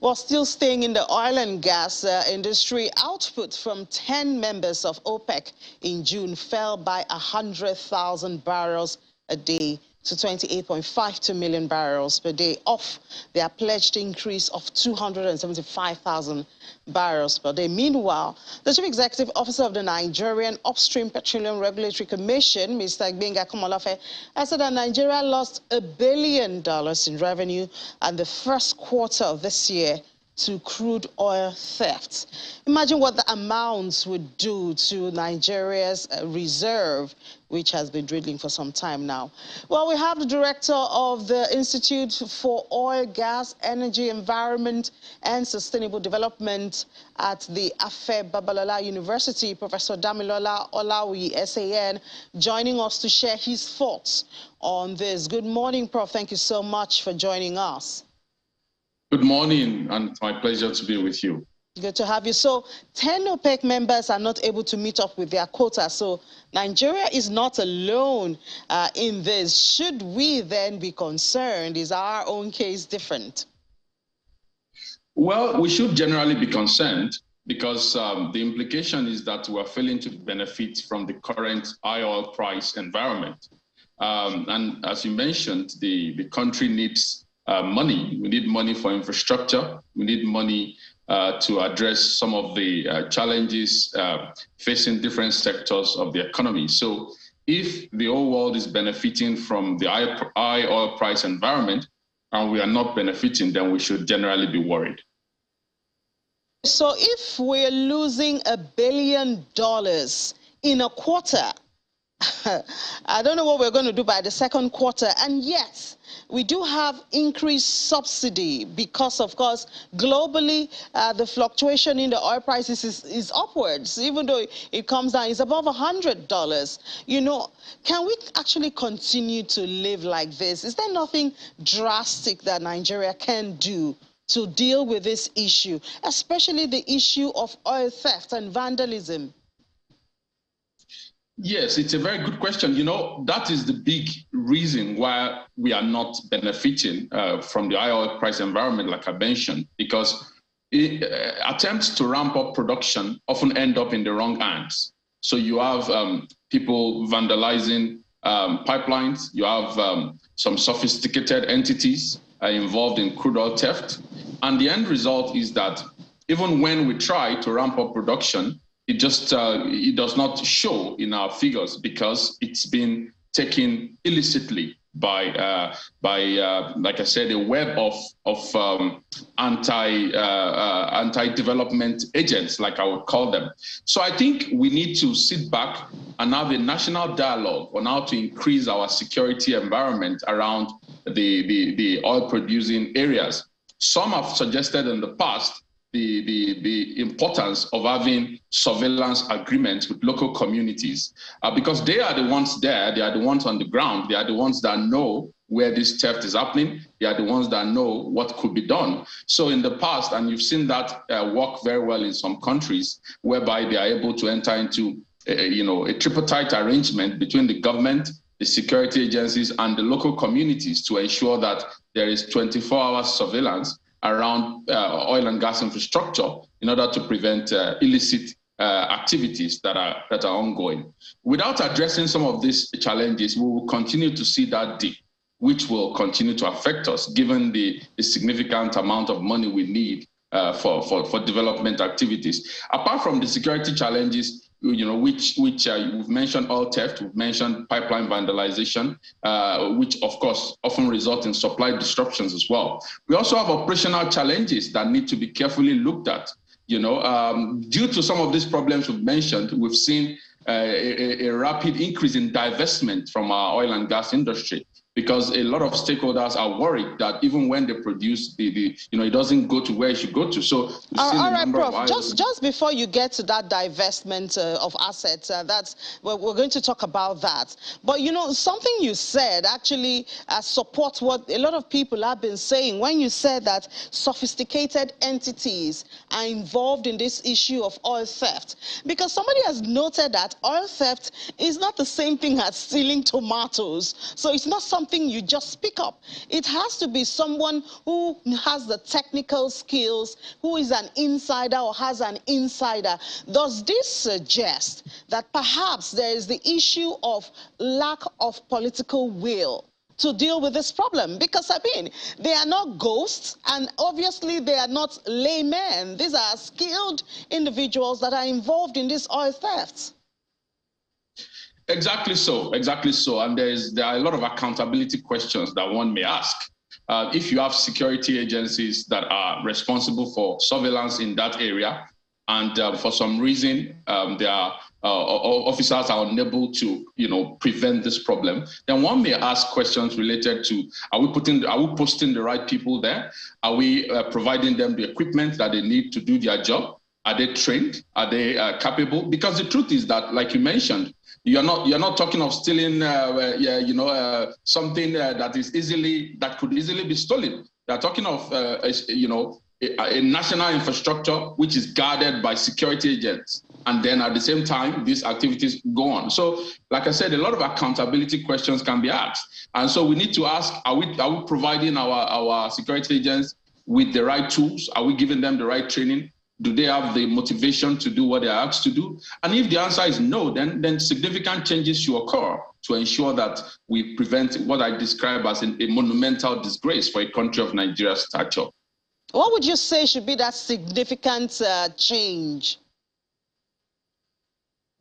Well, still staying in the oil and gas industry, output from 10 members of OPEC in June fell by 100,000 barrels a day to 28.52 million barrels per day, off their pledged increase of 275,000 barrels per day. Meanwhile, the Chief Executive Officer of the Nigerian Upstream Petroleum Regulatory Commission, Mr. Gbenga Komolafe, has said that Nigeria lost $1 billion in revenue in the first quarter of this year to crude oil theft. Imagine what the amounts would do to Nigeria's reserve, which has been dwindling for some time now. Well, we have the director of the Institute for Oil, Gas, Energy, Environment and Sustainable Development at the Afe Babalola University, Professor Damilola Olawi, SAN, joining us to share his thoughts on this. Good morning, Prof. Thank you so much for joining us. Good morning, and it's my pleasure to be with you. Good to have you. So 10 OPEC members are not able to meet up with their quota. So Nigeria is not alone in this. Should we then be concerned? Is our own case different? Well, we should generally be concerned because the implication is that we're failing to benefit from the current high oil price environment. And as you mentioned, the country needs money. We need money for infrastructure. We need money to address some of the challenges facing different sectors of the economy. So if the whole world is benefiting from the high oil price environment and we are not benefiting, then we should generally be worried. So if we're losing $1 billion in a quarter, I don't know what we're going to do by the second quarter. And yet, we do have increased subsidy because, of course, globally, the fluctuation in the oil prices is upwards. Even though it comes down, it's above $100. You know, can we actually continue to live like this? Is there nothing drastic that Nigeria can do to deal with this issue, especially the issue of oil theft and vandalism? Yes, it's a very good question. You know, that is the big reason why we are not benefiting from the high oil price environment, like I mentioned, because attempts to ramp up production often end up in the wrong hands. So you have people vandalizing pipelines. You have some sophisticated entities involved in crude oil theft. And the end result is that even when we try to ramp up production, it just it does not show in our figures because it's been taken illicitly by like I said, a web of anti-development agents, like I would call them. So I think we need to sit back and have a national dialogue on how to increase our security environment around the oil-producing areas. Some have suggested in the past the importance of having surveillance agreements with local communities because they are the ones there, they are the ones on the ground, they are the ones that know where this theft is happening, they are the ones that know what could be done. So in the past, and you've seen that work very well in some countries, whereby they are able to enter into a tripartite arrangement between the government, the security agencies, and the local communities to ensure that there is 24-hour surveillance around oil and gas infrastructure in order to prevent illicit activities that are ongoing. Without addressing some of these challenges, we will continue to see that dip, which will continue to affect us, given the significant amount of money we need for development activities. Apart from the security challenges, which we've mentioned oil theft, we've mentioned pipeline vandalization, which of course often result in supply disruptions as well. We also have operational challenges that need to be carefully looked at. Due to some of these problems we've mentioned, we've seen a rapid increase in divestment from our oil and gas industry, because a lot of stakeholders are worried that even when they produce, it doesn't go to where it should go to. So, all right, Prof. Just before you get to that divestment of assets, we're going to talk about that. But something you said actually supports what a lot of people have been saying when you said that sophisticated entities are involved in this issue of oil theft. Because somebody has noted that oil theft is not the same thing as stealing tomatoes. So it's not something something you just pick up. It has to be someone who has the technical skills, who is an insider or has an insider. Does this suggest that perhaps there is the issue of lack of political will to deal with this problem? Because, I mean, they are not ghosts, and obviously they are not laymen. These are skilled individuals that are involved in these oil thefts. Exactly so, exactly so. And there are a lot of accountability questions that one may ask. If you have security agencies that are responsible for surveillance in that area, and for some reason their officers are unable to, prevent this problem, then one may ask questions related to: are we posting the right people there? Are we providing them the equipment that they need to do their job? Are they trained? Are they capable? Because the truth is that, like you mentioned, you're not talking of stealing, something that could easily be stolen. You're talking of, a national infrastructure which is guarded by security agents, and then at the same time these activities go on. So, like I said, a lot of accountability questions can be asked, and so we need to ask: are we providing our security agents with the right tools? Are we giving them the right training? Do they have the motivation to do what they are asked to do? And if the answer is no, then significant changes should occur to ensure that we prevent what I describe as a monumental disgrace for a country of Nigeria's stature. What would you say should be that significant change?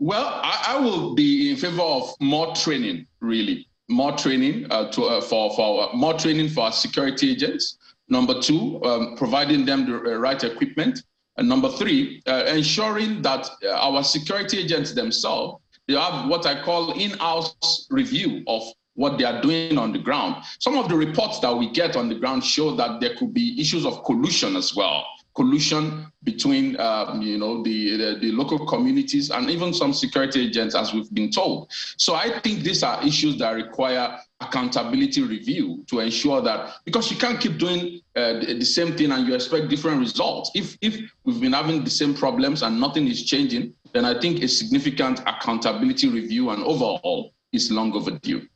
Well, I will be in favor of more training, really. More training more training for our security agents. Number two, providing them the right equipment. And number three, ensuring that our security agents themselves, they have what I call in-house review of what they are doing on the ground. Some of the reports that we get on the ground show that there could be issues of collusion as well. Collusion between, the local communities and even some security agents, as we've been told. So I think these are issues that require accountability review to ensure that, because you can't keep doing the same thing and you expect different results. If we've been having the same problems and nothing is changing, then I think a significant accountability review and overhaul is long overdue.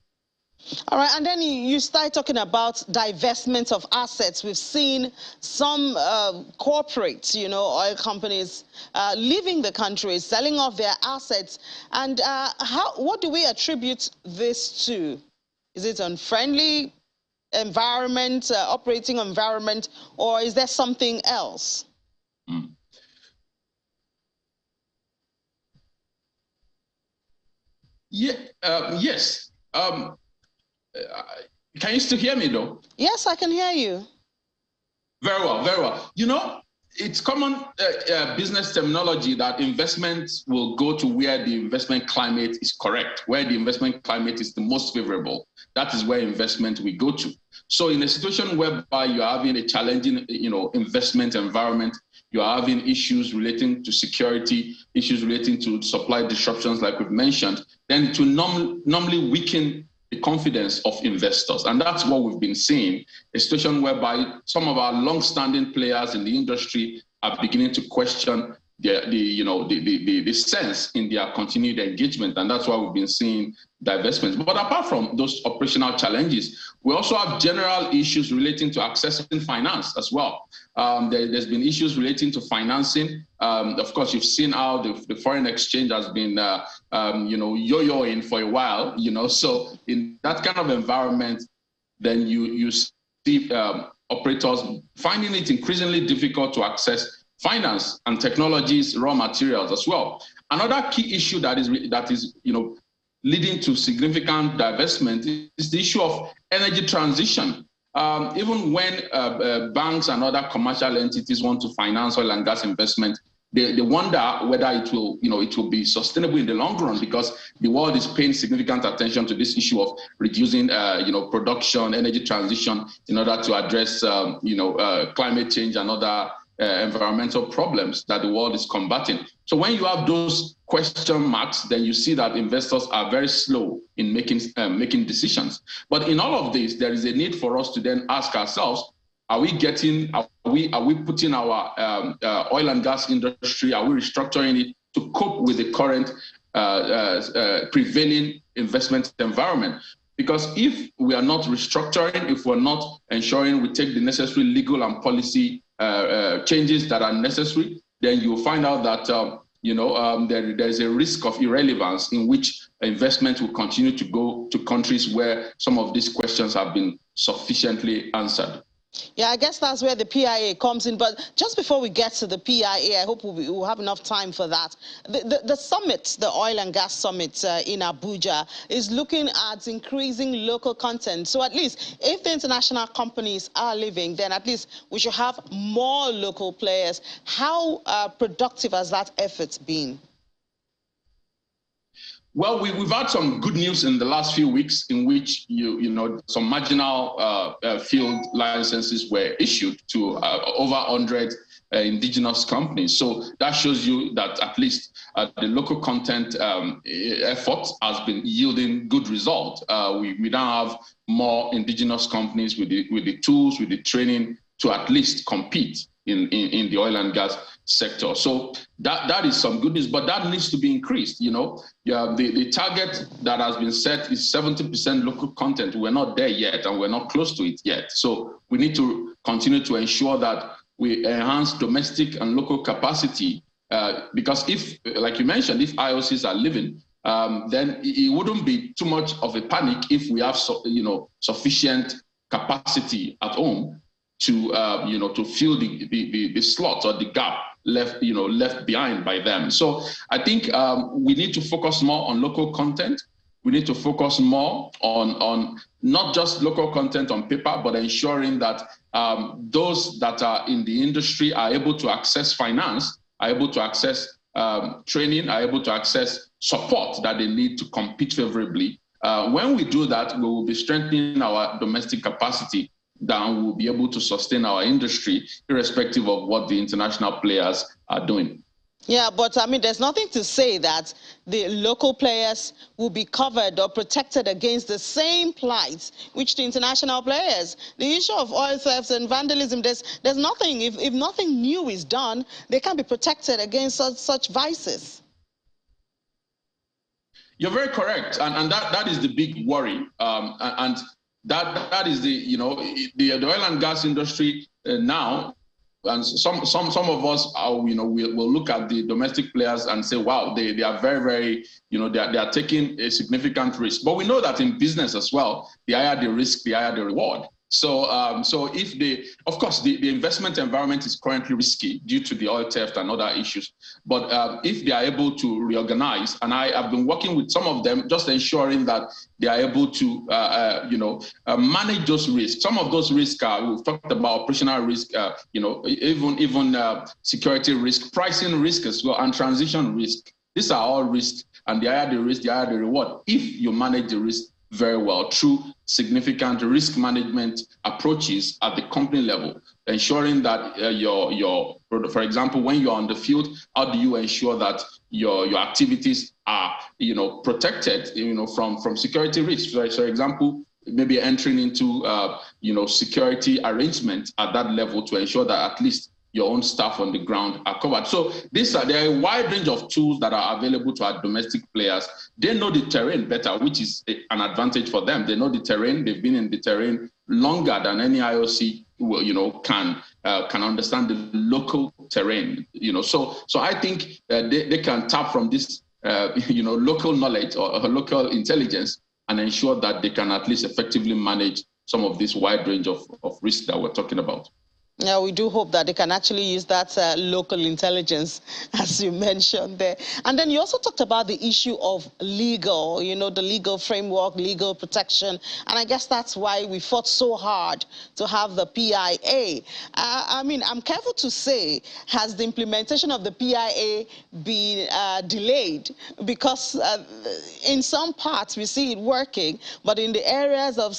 All right, and then you start talking about divestment of assets. We've seen some corporates, oil companies leaving the country, selling off their assets. And what do we attribute this to? Is it unfriendly environment, operating environment, or is there something else? Yes. Can you still hear me, though? Yes, I can hear you. Very well, very well. It's common business terminology that investments will go to where the investment climate is correct, where the investment climate is the most favorable. That is where investment will go to. So in a situation whereby you're having a challenging, investment environment, you're having issues relating to security, issues relating to supply disruptions, like we've mentioned, then it will normally weaken the confidence of investors. And that's what we've been seeing, a situation whereby some of our long-standing players in the industry are beginning to question the sense in their continued engagement. And that's why we've been seeing divestments. But apart from those operational challenges, we also have general issues relating to accessing finance as well. There's been issues relating to financing. Of course, you've seen how the foreign exchange has been, yo-yoing for a while, So in that kind of environment, then you see operators finding it increasingly difficult to access finance and technologies, raw materials as well. Another key issue that is leading to significant divestment is the issue of energy transition. Even when banks and other commercial entities want to finance oil and gas investment, they wonder whether it will be sustainable in the long run, because the world is paying significant attention to this issue of reducing, production, energy transition in order to address, climate change and other environmental problems that the world is combating. So when you have those question marks, then you see that investors are very slow in making decisions. But in all of this, there is a need for us to then ask ourselves: are we putting our oil and gas industry, are we restructuring it to cope with the current prevailing investment environment? Because if we are not restructuring, if we're not ensuring we take the necessary legal and policy changes that are necessary, then you'll find out that there's a risk of irrelevance in which investment will continue to go to countries where some of these questions have been sufficiently answered. Yeah, I guess that's where the PIA comes in. But just before we get to the PIA, I hope we'll have enough time for that. The summit, the oil and gas summit in Abuja, is looking at increasing local content. So at least if the international companies are leaving, then at least we should have more local players. How productive has that effort been? Well, we've had some good news in the last few weeks in which some marginal field licenses were issued to over 100 indigenous companies. So that shows you that at least the local content effort has been yielding good results. We now have more indigenous companies with the tools, with the training to at least compete in the oil and gas sector. So that is some good news, but that needs to be increased. The target that has been set is 70% local content. We're not there yet, and we're not close to it yet. So we need to continue to ensure that we enhance domestic and local capacity, because if, like you mentioned, if IOCs are leaving, then it wouldn't be too much of a panic if we have sufficient capacity at home to fill the slot or the gap left behind by them. So I think we need to focus more on local content. We need to focus more on not just local content on paper, but ensuring that those that are in the industry are able to access finance, are able to access training, are able to access support that they need to compete favorably. When we do that, we will be strengthening our domestic capacity, that we'll be able to sustain our industry irrespective of what the international players are doing. Yeah, but I mean, there's nothing to say that the local players will be covered or protected against the same plight which the international players. The issue of oil thefts and vandalism, there's nothing, if nothing new is done, they can't be protected against such vices. You're very correct, and that is the big worry, and that is the oil and gas industry now, and some of us will look at the domestic players and say, wow, they are very, very, they are taking a significant risk. But we know that in business as well, the higher the risk, the higher the reward. So if of course, the investment environment is currently risky due to the oil theft and other issues. But if they are able to reorganize, and I have been working with some of them, just ensuring that they are able to, manage those risks. Some of those risks we've talked about operational risk, even security risk, pricing risk as well, and transition risk. These are all risks, and the higher the risk, the higher the reward. If you manage the risk very well through significant risk management approaches at the company level, ensuring that for example, when you're on the field, how do you ensure that your activities are protected from security risks? So, for example, maybe entering into security arrangement at that level to ensure that at least your own staff on the ground are covered. So there are a wide range of tools that are available to our domestic players. They know the terrain better, which is an advantage for them. They know the terrain. They've been in the terrain longer than any IOC can understand the local terrain. So I think they can tap from this local knowledge or local intelligence and ensure that they can at least effectively manage some of this wide range of risks that we're talking about. Yeah, we do hope that they can actually use that local intelligence, as you mentioned there. And then you also talked about the issue of legal, the legal framework, legal protection. And I guess that's why we fought so hard to have the PIA. I mean, I'm careful to say, has the implementation of the PIA been delayed? Because in some parts we see it working, but in the areas of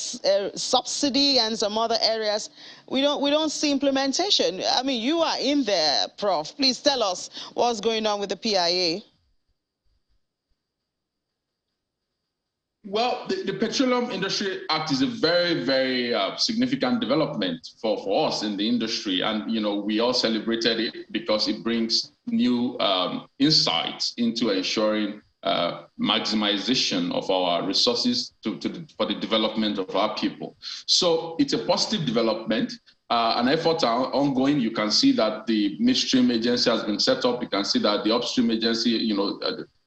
subsidy and some other areas, we don't see implementation. I mean, you are in there, Prof. Please tell us what's going on with the PIA. Well, the Petroleum Industry Act is a very, very significant development for us in the industry. And, we all celebrated it because it brings new insights into ensuring maximization of our resources for the development of our people. So it's a positive development. An effort are ongoing. You can see that the midstream agency has been set up. You can see that the upstream agency,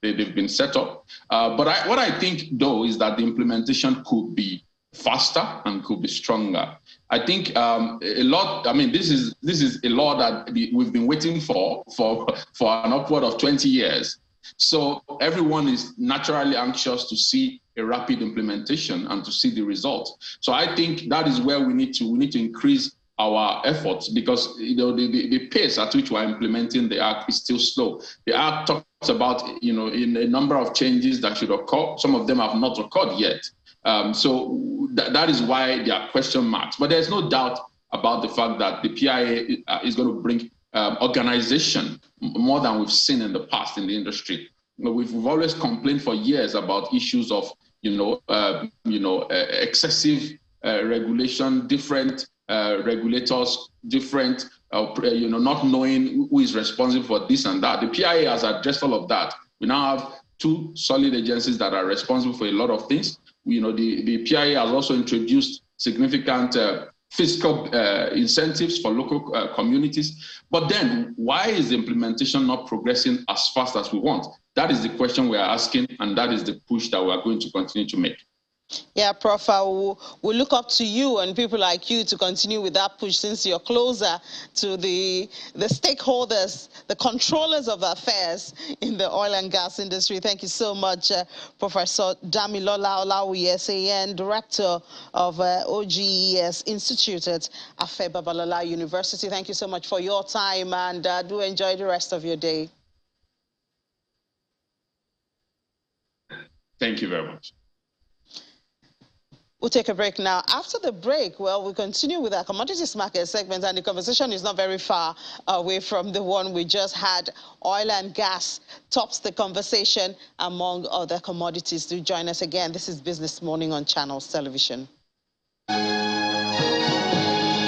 they've been set up. But what I think, though, is that the implementation could be faster and could be stronger. I think this is a law that we've been waiting for an upward of 20 years. So everyone is naturally anxious to see a rapid implementation and to see the result. So I think that is where we need to increase our efforts, because the pace at which we're implementing the Act is still slow. The Act talks about in a number of changes that should occur. Some of them have not occurred yet. So that is why there are question marks. But there's no doubt about the fact that the PIA is going to bring organization more than we've seen in the past in the industry. We've always complained for years about issues of excessive regulation, different regulators, different not knowing who is responsible for this and that. The PIA has addressed all of that. We now have two solid agencies that are responsible for a lot of things. The PIA has also introduced significant fiscal incentives for local communities. But then why is the implementation not progressing as fast as we want? That is the question we are asking, and that is the push that we are going to continue to make. Yeah, Prof, we'll look up to you and people like you to continue with that push, since you're closer to the stakeholders, the controllers of affairs in the oil and gas industry. Thank you so much, Professor Damilola Olawiye, SAN, Director of OGES Institute at Afe Babalola University. Thank you so much for your time, and do enjoy the rest of your day. Thank you very much. We'll take a break now. After the break, well, we'll continue with our commodities market segment, and the conversation is not very far away from the one we just had. Oil and gas tops the conversation among other commodities. Do join us again. This is Business Morning on Channels Television.